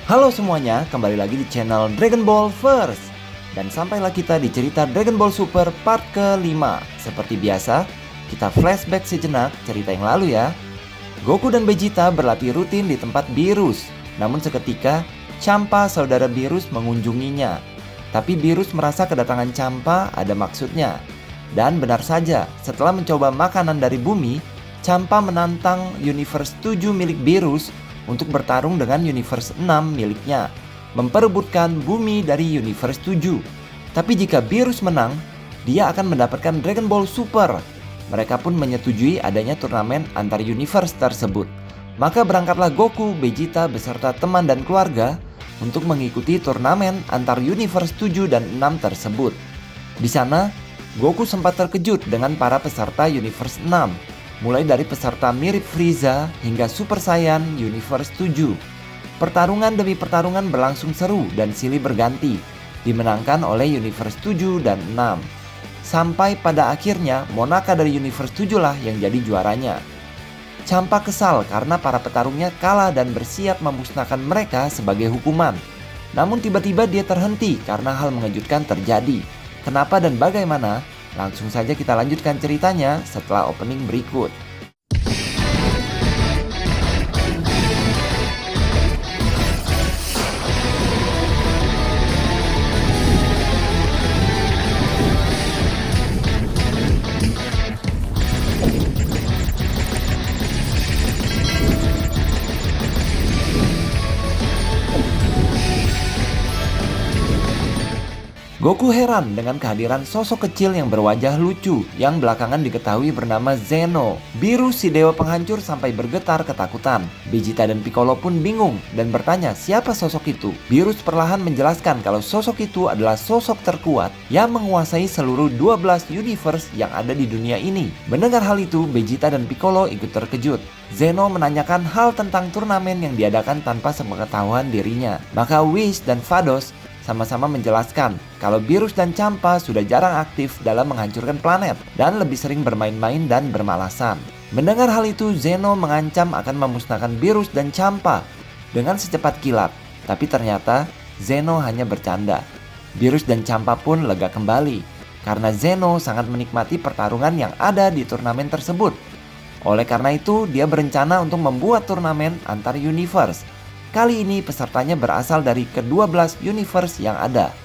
Halo semuanya, kembali lagi di channel Dragon Ball First. Dan sampailah kita di cerita Dragon Ball Super part ke-5. Seperti biasa, kita flashback sejenak cerita yang lalu ya. Goku dan Vegeta berlatih rutin di tempat Beerus. Namun seketika, Champa saudara Beerus mengunjunginya. Tapi Beerus merasa kedatangan Champa ada maksudnya. Dan benar saja, setelah mencoba makanan dari bumi, Champa menantang Universe 7 milik Beerus untuk bertarung dengan Universe 6 miliknya, memperebutkan bumi dari Universe 7. Tapi jika Beerus menang, dia akan mendapatkan Dragon Ball Super. Mereka pun menyetujui adanya turnamen antar universe tersebut. Maka berangkatlah Goku, Vegeta beserta teman dan keluarga untuk mengikuti turnamen antar universe 7 dan 6 tersebut. Di sana, Goku sempat terkejut dengan para peserta universe 6. Mulai dari peserta mirip Frieza hingga Super Saiyan Universe 7. Pertarungan demi pertarungan berlangsung seru dan silih berganti, dimenangkan oleh Universe 7 dan 6. Sampai pada akhirnya Monaka dari Universe 7 lah yang jadi juaranya. Champa kesal karena para petarungnya kalah dan bersiap memusnahkan mereka sebagai hukuman. Namun tiba-tiba dia terhenti karena hal mengejutkan terjadi. Kenapa dan bagaimana? Langsung saja kita lanjutkan ceritanya setelah opening berikut. Goku heran dengan kehadiran sosok kecil yang berwajah lucu yang belakangan diketahui bernama Zeno. Beerus si dewa penghancur sampai bergetar ketakutan. Vegeta dan Piccolo pun bingung dan bertanya siapa sosok itu. Beerus perlahan menjelaskan kalau sosok itu adalah sosok terkuat yang menguasai seluruh 12 universe yang ada di dunia ini. Mendengar hal itu, Vegeta dan Piccolo ikut terkejut. Zeno menanyakan hal tentang turnamen yang diadakan tanpa sepengetahuan dirinya. Maka Whis dan Vados sama-sama menjelaskan kalau Beerus dan Champa sudah jarang aktif dalam menghancurkan planet dan lebih sering bermain-main dan bermalasan. Mendengar hal itu, Zeno mengancam akan memusnahkan Beerus dan Champa dengan secepat kilat. Tapi ternyata Zeno hanya bercanda. Beerus dan Champa pun lega kembali karena Zeno sangat menikmati pertarungan yang ada di turnamen tersebut. Oleh karena itu, dia berencana untuk membuat turnamen antar universe. Kali ini pesertanya berasal dari ke-12 universe yang ada.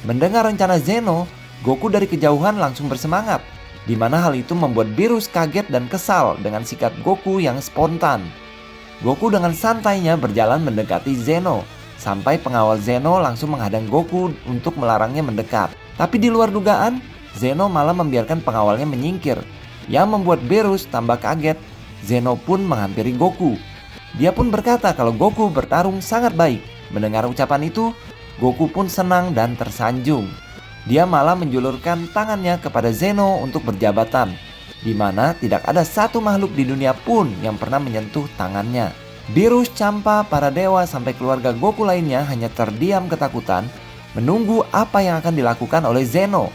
Mendengar rencana Zeno, Goku dari kejauhan langsung bersemangat, di mana hal itu membuat Beerus kaget dan kesal dengan sikap Goku yang spontan. Goku dengan santainya berjalan mendekati Zeno, sampai pengawal Zeno langsung menghadang Goku untuk melarangnya mendekat. Tapi di luar dugaan, Zeno malah membiarkan pengawalnya menyingkir, yang membuat Beerus tambah kaget. Zeno pun menghampiri Goku. Dia pun berkata kalau Goku bertarung sangat baik. Mendengar ucapan itu, Goku pun senang dan tersanjung. Dia malah menjulurkan tangannya kepada Zeno untuk berjabatan, di mana tidak ada satu makhluk di dunia pun yang pernah menyentuh tangannya. Beerus, Champa, para dewa sampai keluarga Goku lainnya hanya terdiam ketakutan, menunggu apa yang akan dilakukan oleh Zeno.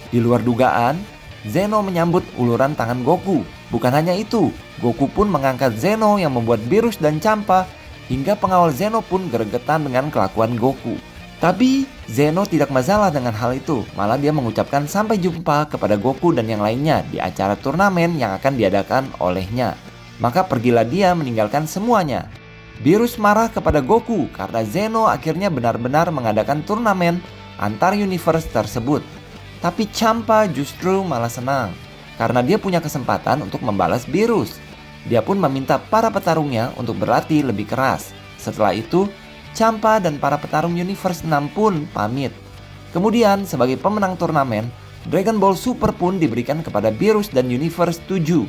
Di luar dugaan, Zeno menyambut uluran tangan Goku. Bukan hanya itu, Goku pun mengangkat Zeno yang membuat Beerus dan Champa hingga pengawal Zeno pun gregetan dengan kelakuan Goku. Tapi Zeno tidak masalah dengan hal itu, malah dia mengucapkan sampai jumpa kepada Goku dan yang lainnya di acara turnamen yang akan diadakan olehnya. Maka pergilah dia meninggalkan semuanya. Beerus marah kepada Goku karena Zeno akhirnya benar-benar mengadakan turnamen antar universe tersebut. Tapi Champa justru malah senang karena dia punya kesempatan untuk membalas Beerus. Dia pun meminta para petarungnya untuk berlatih lebih keras. Setelah itu, Champa dan para petarung Universe 6 pun pamit. Kemudian sebagai pemenang turnamen, Dragon Ball Super pun diberikan kepada Beerus dan Universe 7.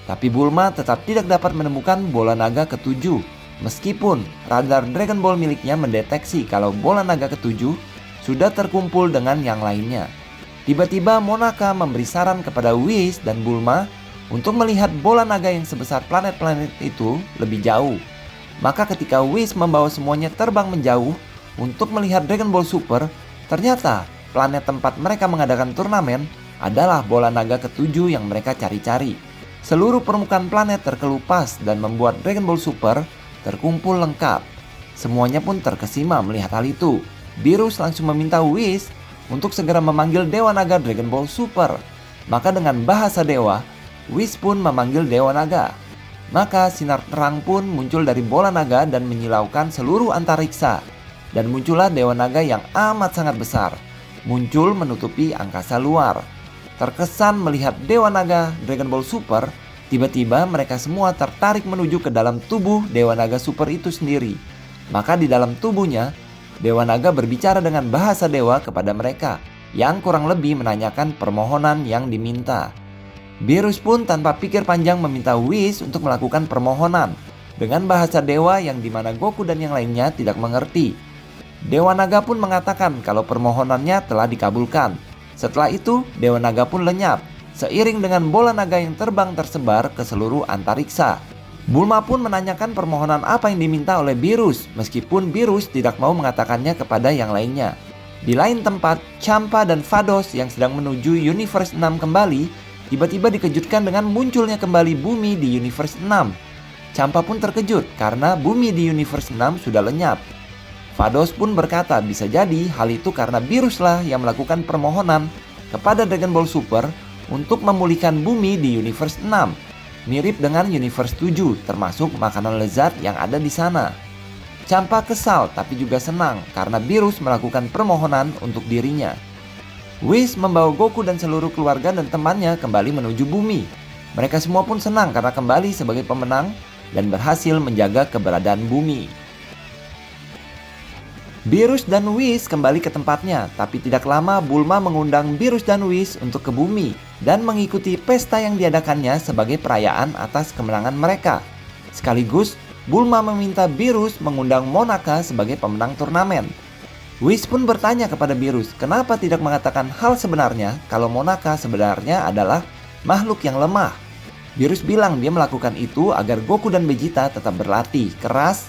Tapi Bulma tetap tidak dapat menemukan bola naga ke-7. Meskipun radar Dragon Ball miliknya mendeteksi kalau bola naga ke-7 sudah terkumpul dengan yang lainnya. Tiba-tiba Monaka memberi saran kepada Whis dan Bulma untuk melihat bola naga yang sebesar planet-planet itu lebih jauh. Maka ketika Whis membawa semuanya terbang menjauh untuk melihat Dragon Ball Super, ternyata planet tempat mereka mengadakan turnamen adalah bola naga ke-7 yang mereka cari-cari. Seluruh permukaan planet terkelupas dan membuat Dragon Ball Super terkumpul lengkap. Semuanya pun terkesima melihat hal itu. Beerus langsung meminta Whis untuk segera memanggil Dewa Naga Dragon Ball Super. Maka dengan bahasa dewa, Whis pun memanggil Dewa Naga. Maka sinar terang pun muncul dari bola naga dan menyilaukan seluruh antariksa. Dan muncullah Dewa Naga yang amat sangat besar, muncul menutupi angkasa luar. Terkesan melihat Dewa Naga Dragon Ball Super, tiba-tiba mereka semua tertarik menuju ke dalam tubuh Dewa Naga Super itu sendiri. Maka di dalam tubuhnya, Dewa Naga berbicara dengan bahasa dewa kepada mereka, yang kurang lebih menanyakan permohonan yang diminta. Beerus pun tanpa pikir panjang meminta Whis untuk melakukan permohonan dengan bahasa dewa yang dimana Goku dan yang lainnya tidak mengerti. Dewa Naga pun mengatakan kalau permohonannya telah dikabulkan. Setelah itu, Dewa Naga pun lenyap, seiring dengan bola naga yang terbang tersebar ke seluruh antariksa. Bulma pun menanyakan permohonan apa yang diminta oleh Beerus, meskipun Beerus tidak mau mengatakannya kepada yang lainnya. Di lain tempat, Champa dan Vados yang sedang menuju Universe 6 kembali, tiba-tiba dikejutkan dengan munculnya kembali bumi di Universe 6. Champa pun terkejut karena bumi di Universe 6 sudah lenyap. Vados pun berkata bisa jadi hal itu karena Beerus lah yang melakukan permohonan kepada Dragon Ball Super untuk memulihkan bumi di Universe 6. Mirip dengan Universe 7, termasuk makanan lezat yang ada di sana. Champa kesal tapi juga senang karena Beerus melakukan permohonan untuk dirinya. Whis membawa Goku dan seluruh keluarga dan temannya kembali menuju bumi. Mereka semua pun senang karena kembali sebagai pemenang dan berhasil menjaga keberadaan bumi. Beerus dan Whis kembali ke tempatnya, tapi tidak lama Bulma mengundang Beerus dan Whis untuk ke bumi dan mengikuti pesta yang diadakannya sebagai perayaan atas kemenangan mereka. Sekaligus, Bulma meminta Beerus mengundang Monaka sebagai pemenang turnamen. Whis pun bertanya kepada Beerus kenapa tidak mengatakan hal sebenarnya kalau Monaka sebenarnya adalah makhluk yang lemah. Beerus bilang dia melakukan itu agar Goku dan Vegeta tetap berlatih keras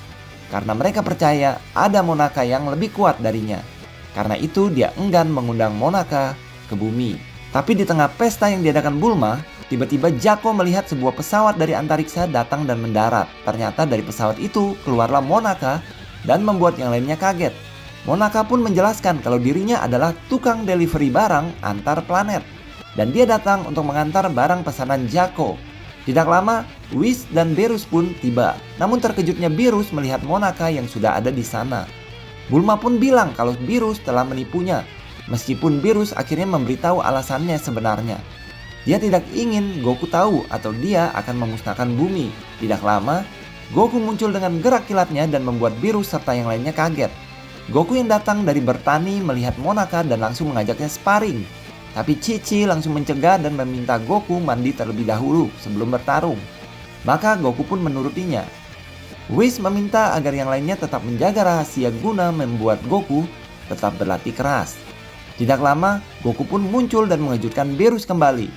karena mereka percaya ada Monaka yang lebih kuat darinya. Karena itu dia enggan mengundang Monaka ke bumi. Tapi di tengah pesta yang diadakan Bulma, tiba-tiba Jaco melihat sebuah pesawat dari antariksa datang dan mendarat. Ternyata dari pesawat itu keluarlah Monaka dan membuat yang lainnya kaget. Monaka pun menjelaskan kalau dirinya adalah tukang delivery barang antar planet. Dan dia datang untuk mengantar barang pesanan Jaco. Tidak lama, Whis dan Beerus pun tiba. Namun terkejutnya Beerus melihat Monaka yang sudah ada di sana. Bulma pun bilang kalau Beerus telah menipunya. Meskipun Beerus akhirnya memberitahu alasannya sebenarnya. Dia tidak ingin Goku tahu atau dia akan memusnahkan bumi. Tidak lama, Goku muncul dengan gerak kilatnya dan membuat Beerus serta yang lainnya kaget. Goku yang datang dari bertani melihat Monaka dan langsung mengajaknya sparring. Tapi Chi-Chi langsung mencegah dan meminta Goku mandi terlebih dahulu sebelum bertarung. Maka Goku pun menurutinya. Whis meminta agar yang lainnya tetap menjaga rahasia guna membuat Goku tetap berlatih keras. Tidak lama, Goku pun muncul dan mengejutkan Beerus kembali.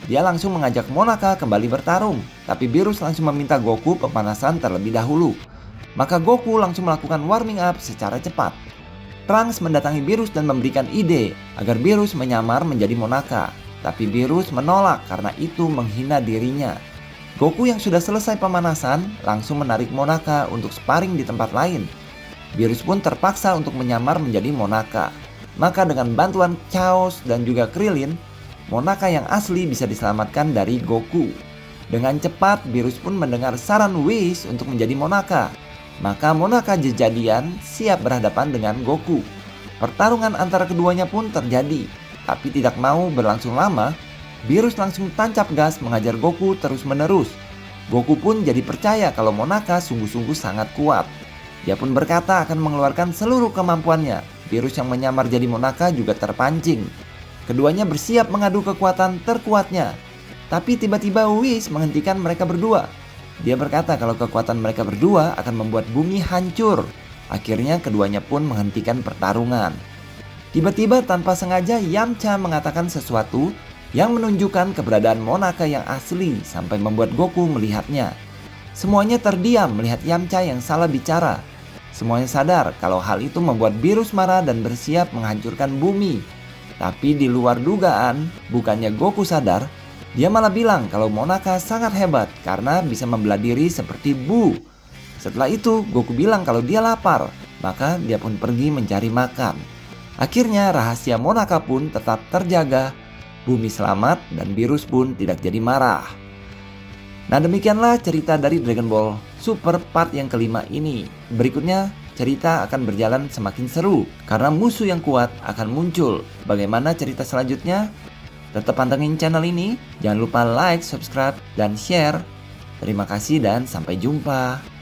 Dia langsung mengajak Monaka kembali bertarung, tapi Beerus langsung meminta Goku pemanasan terlebih dahulu. Maka Goku langsung melakukan warming up secara cepat. Trunks mendatangi Beerus dan memberikan ide agar Beerus menyamar menjadi Monaka. Tapi Beerus menolak karena itu menghina dirinya. Goku yang sudah selesai pemanasan langsung menarik Monaka untuk sparring di tempat lain. Beerus pun terpaksa untuk menyamar menjadi Monaka. Maka dengan bantuan Chaos dan juga Krillin, Monaka yang asli bisa diselamatkan dari Goku. Dengan cepat Beerus pun mendengar saran Whis untuk menjadi Monaka. Maka Monaka Jejadian siap berhadapan dengan Goku. Pertarungan antara keduanya pun terjadi. Tapi tidak mau berlangsung lama, Beerus langsung tancap gas mengajar Goku terus-menerus. Goku pun jadi percaya kalau Monaka sungguh-sungguh sangat kuat. Dia pun berkata akan mengeluarkan seluruh kemampuannya. Beerus yang menyamar jadi Monaka juga terpancing. Keduanya bersiap mengadu kekuatan terkuatnya. Tapi tiba-tiba Whis menghentikan mereka berdua. Dia berkata kalau kekuatan mereka berdua akan membuat bumi hancur. Akhirnya keduanya pun menghentikan pertarungan. Tiba-tiba tanpa sengaja Yamcha mengatakan sesuatu yang menunjukkan keberadaan Monaka yang asli sampai membuat Goku melihatnya. Semuanya terdiam melihat Yamcha yang salah bicara. Semuanya sadar kalau hal itu membuat Beerus marah dan bersiap menghancurkan bumi. Tapi di luar dugaan, bukannya Goku sadar, dia malah bilang kalau Monaka sangat hebat karena bisa membelah diri seperti Buu. Setelah itu Goku bilang kalau dia lapar, maka dia pun pergi mencari makan. Akhirnya rahasia Monaka pun tetap terjaga, bumi selamat dan Beerus pun tidak jadi marah. Nah, demikianlah cerita dari Dragon Ball Super part yang kelima ini. Berikutnya cerita akan berjalan semakin seru karena musuh yang kuat akan muncul. Bagaimana cerita selanjutnya? Tetap pantengin channel ini. Jangan lupa like, subscribe, dan share. Terima kasih dan sampai jumpa.